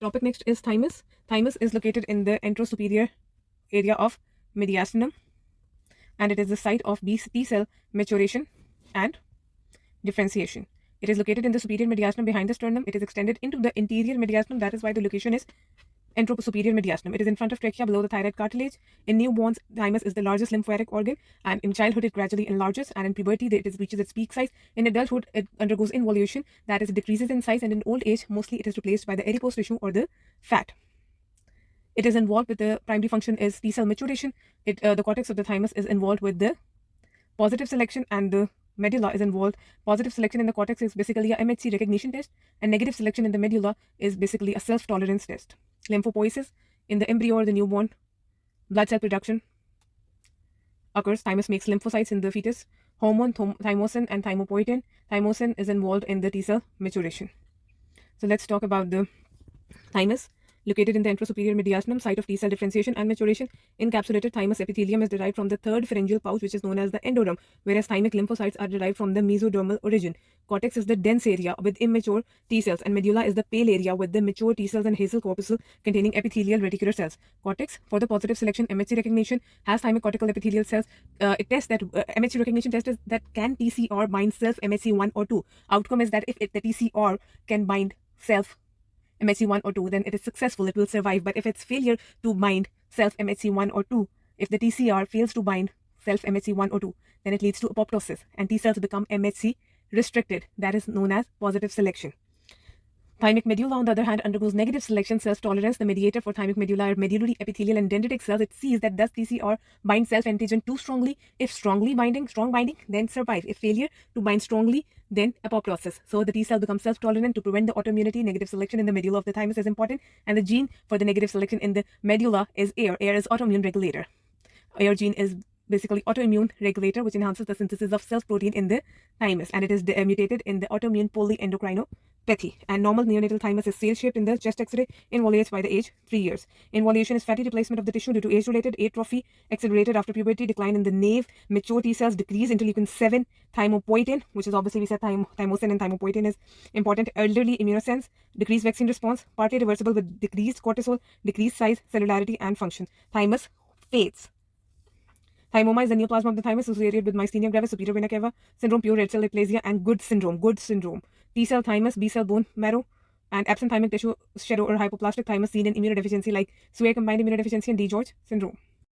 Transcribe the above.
Topic next is thymus. Thymus is located in the anterosuperior area of mediastinum, and it is the site of T cell maturation and differentiation. It is located in the superior mediastinum behind the sternum. It is extended into the interior mediastinum. That is why the location is anterosuperior mediastinum. It is in front of trachea below the thyroid cartilage. In newborns, thymus is the largest lymphatic organ, and in childhood, it gradually enlarges, and in puberty, it reaches its peak size. In adulthood, it undergoes involution, that is, it decreases in size, and in old age, mostly it is replaced by the adipose tissue or the fat. It is involved with the primary function is T cell maturation. The cortex of the thymus is involved with the positive selection, and the medulla is involved. Positive selection in the cortex is basically a MHC recognition test, and negative selection in the medulla is basically a self-tolerance test. Lymphopoiesis in the embryo or the newborn. Blood cell production occurs. Thymus makes lymphocytes in the fetus. Hormone, thymosin and thymopoietin. Thymosin is involved in the T cell maturation. So let's talk about the thymus. Located in the anterosuperior mediastinum, site of T cell differentiation and maturation. Encapsulated thymus epithelium is derived from the third pharyngeal pouch, which is known as the endoderm, whereas thymic lymphocytes are derived from the mesodermal origin. Cortex is the dense area with immature T cells, and medulla is the pale area with the mature T cells and basal corpuscle containing epithelial reticular cells. Cortex, for the positive selection MHC recognition, has thymic cortical epithelial cells. It tests that MHC recognition test is that can TCR bind self MHC1 or 2. Outcome is that if the TCR can bind self MHC1 or 2, then it is successful, it will survive. But if it's failure to bind self MHC1 or 2, if the TCR fails to bind self MHC1 or 2, then it leads to apoptosis, and T cells become MHC restricted. That is known as positive selection. Thymic medulla, on the other hand, undergoes negative selection, self-tolerance. The mediator for thymic medulla are medullary epithelial and dendritic cells. It sees that does TCR bind self-antigen too strongly? If strong binding, then survive. If failure to bind strongly, then apoptosis. So the T cell becomes self-tolerant. To prevent the autoimmunity, negative selection in the medulla of the thymus is important, and the gene for the negative selection in the medulla is AIR. AIR is autoimmune regulator. AIR gene is basically autoimmune regulator, which enhances the synthesis of self-protein in the thymus, and it is mutated in the autoimmune polyendocrinopathy. And normal neonatal thymus is sail-shaped in the chest X-ray. Involuates by the age 3 years. Involution is fatty replacement of the tissue due to age-related atrophy, accelerated after puberty, decline in the nave, mature T cells, decrease interleukin 7, thymopoietin, which is obviously we said thymosin and thymopoietin is important, elderly immunosenescence, decreased vaccine response, partly reversible with decreased cortisol, decreased size, cellularity, and function. Thymus fades. Thymoma is the neoplasm of the thymus associated with myasthenia gravis, superior vena cava syndrome, pure red cell aplasia, and Good syndrome. T cell thymus, B cell bone marrow, and absent thymic tissue shadow or hypoplastic thymus seen in immunodeficiency like Swyer combined immunodeficiency and DiGeorge syndrome.